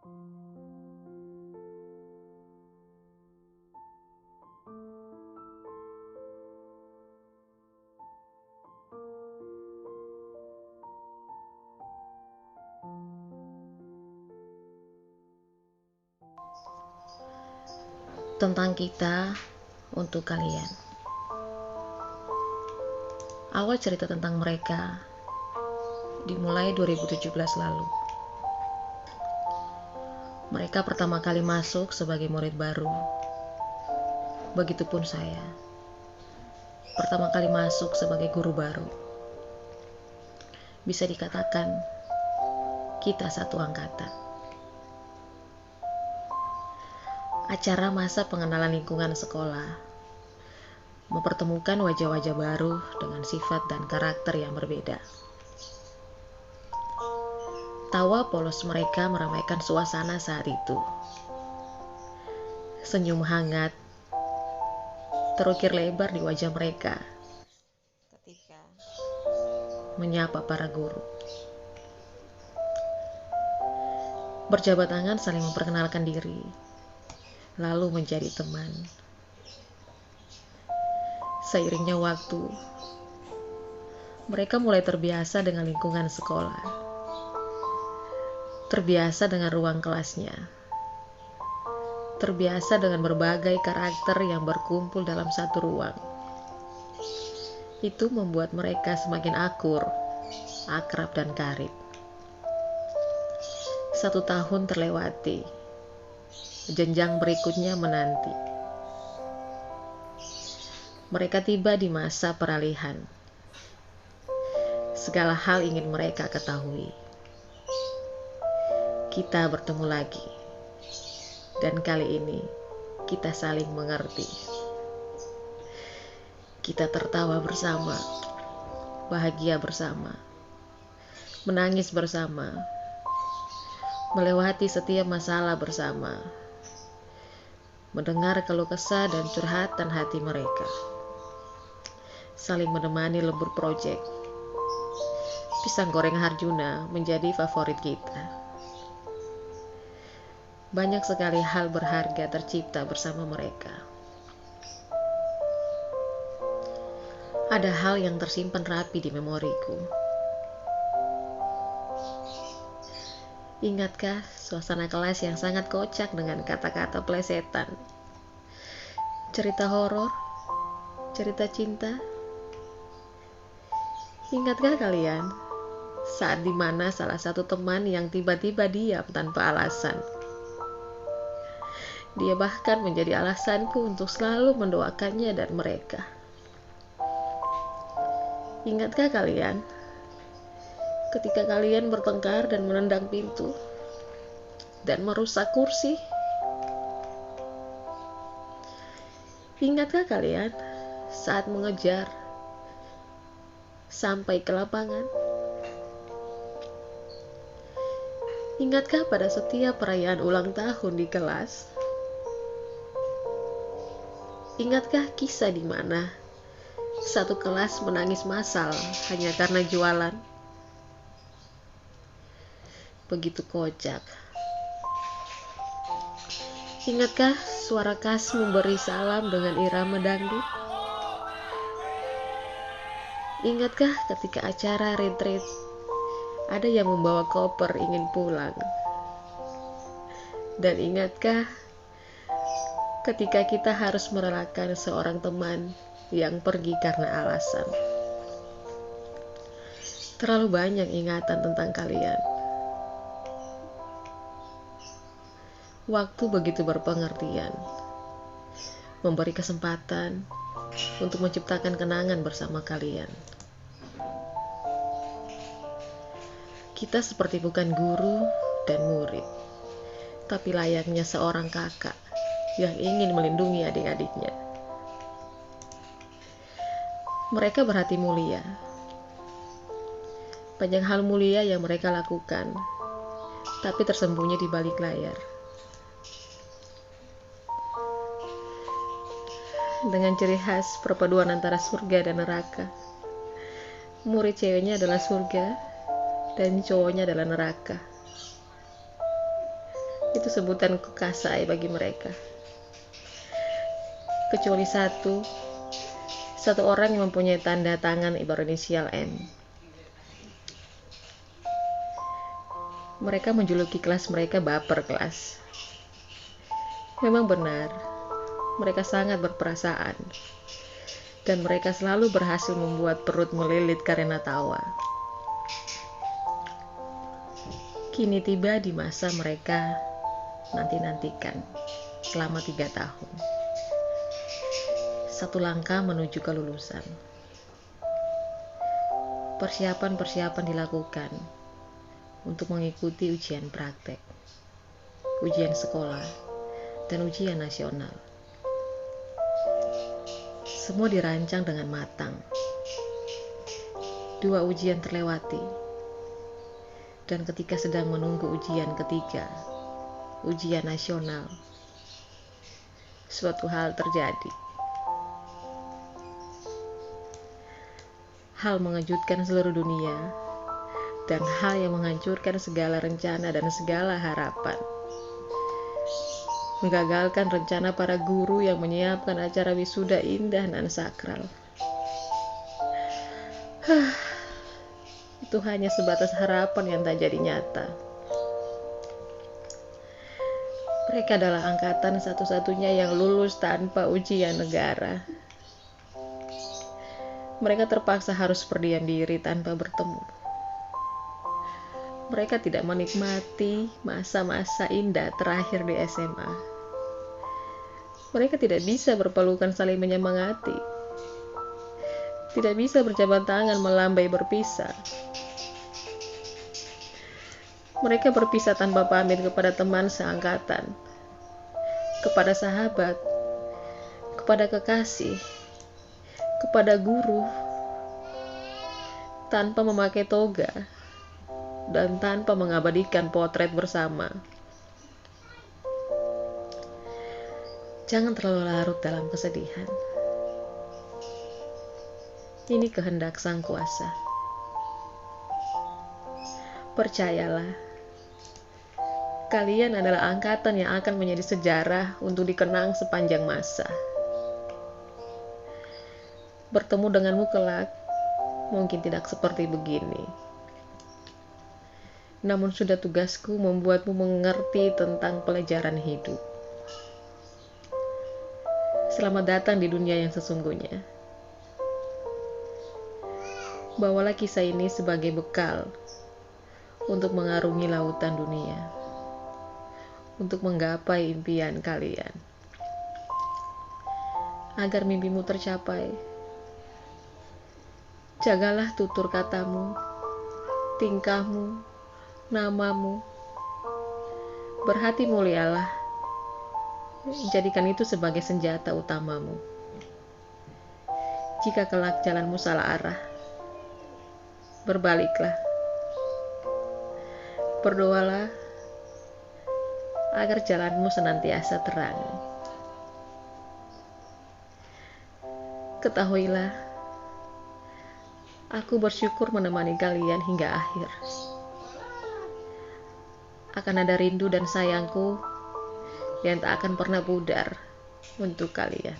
Tentang kita untuk kalian. Awal cerita tentang mereka dimulai 2017 lalu. Mereka pertama kali masuk sebagai murid baru. Begitupun saya. Pertama kali masuk sebagai guru baru. Bisa dikatakan kita satu angkatan. Acara masa pengenalan lingkungan sekolah mempertemukan wajah-wajah baru dengan sifat dan karakter yang berbeda. Tawa polos mereka meramaikan suasana saat itu. Senyum hangat terukir lebar di wajah mereka ketika menyapa para guru. Berjabat tangan saling memperkenalkan diri, lalu menjadi teman. Seiringnya waktu, mereka mulai terbiasa dengan lingkungan sekolah, terbiasa dengan ruang kelasnya, terbiasa dengan berbagai karakter yang berkumpul dalam satu ruang. Itu membuat mereka semakin akur, akrab dan karib. 1 tahun terlewati, jenjang berikutnya menanti. Mereka tiba di masa peralihan. Segala hal ingin mereka ketahui. Kita bertemu lagi, dan kali ini kita saling mengerti. Kita tertawa bersama, bahagia bersama, menangis bersama, melewati setiap masalah bersama, mendengar keluh kesah dan curhatan hati mereka, saling menemani lembur proyek. Pisang goreng Harjuna menjadi favorit kita. Banyak sekali hal berharga tercipta bersama mereka. Ada hal yang tersimpan rapi di memoriku. Ingatkah suasana kelas yang sangat kocak dengan kata-kata plesetan? Cerita horor, cerita cinta. Ingatkah kalian saat dimana salah satu teman yang tiba-tiba diam tanpa alasan? Dia bahkan menjadi alasanku untuk selalu mendoakannya dan mereka. Ingatkah kalian ketika kalian bertengkar dan menendang pintu dan merusak kursi? Ingatkah kalian saat mengejar sampai ke lapangan? Ingatkah pada setiap perayaan ulang tahun di kelas? Ingatkah kisah di mana satu kelas menangis massal hanya karena jualan? Begitu kocak. Ingatkah suara khas memberi salam dengan irama dangdut? Ingatkah ketika acara retreat ada yang membawa koper ingin pulang? Dan ingatkah ketika kita harus merelakan seorang teman yang pergi karena alasan? Terlalu banyak ingatan tentang kalian. Waktu begitu berpengertian, memberi kesempatan untuk menciptakan kenangan bersama kalian. Kita seperti bukan guru dan murid, tapi layaknya seorang kakak yang ingin melindungi adik-adiknya. Mereka berhati mulia. Banyak hal mulia yang mereka lakukan, tapi tersembunyi di balik layar. Dengan ciri khas perpaduan antara surga dan neraka. Murid ceweknya adalah surga dan cowoknya adalah neraka. Itu sebutan kasai bagi mereka. Kecuali satu orang yang mempunyai tanda tangan berinisial M. Mereka menjuluki kelas mereka baper kelas. Memang benar, mereka sangat berperasaan. Dan mereka selalu berhasil membuat perut melilit karena tawa. Kini tiba di masa mereka nanti-nantikan selama 3 tahun. Satu langkah menuju kelulusan. Persiapan-persiapan dilakukan untuk mengikuti ujian praktek, ujian sekolah, dan ujian nasional. Semua dirancang dengan matang. 2 ujian terlewati. Dan ketika sedang menunggu ujian ketiga, ujian nasional, suatu hal terjadi. Hal mengejutkan seluruh dunia, dan hal yang menghancurkan segala rencana dan segala harapan. Menggagalkan rencana para guru yang menyiapkan acara wisuda indah dan sakral. Itu hanya sebatas harapan yang tak jadi nyata. Mereka adalah angkatan satu-satunya yang lulus tanpa ujian negara. Mereka terpaksa harus berdiam diri tanpa bertemu. Mereka tidak menikmati masa-masa indah terakhir di SMA. Mereka tidak bisa berpelukan saling menyemangati. Tidak bisa berjabat tangan melambai berpisah. Mereka berpisah tanpa pamit kepada teman seangkatan, kepada sahabat, kepada kekasih, kepada guru, tanpa memakai toga, dan tanpa mengabadikan potret bersama. Jangan terlalu larut dalam kesedihan. Ini kehendak Sang Kuasa. Percayalah, kalian adalah angkatan yang akan menjadi sejarah untuk dikenang sepanjang masa. Bertemu denganmu kelak mungkin tidak seperti begini. Namun sudah tugasku membuatmu mengerti tentang pelajaran hidup. Selamat datang di dunia yang sesungguhnya. Bawalah kisah ini sebagai bekal untuk mengarungi lautan dunia, untuk menggapai impian kalian. Agar mimpimu tercapai, jagalah tutur katamu, tingkahmu, namamu. Berhati mulialah, jadikan itu sebagai senjata utamamu. Jika kelak jalanmu salah arah, berbaliklah. Berdoalah agar jalanmu senantiasa terang. Ketahuilah, aku bersyukur menemani kalian hingga akhir. Akan ada rindu dan sayangku yang tak akan pernah pudar untuk kalian.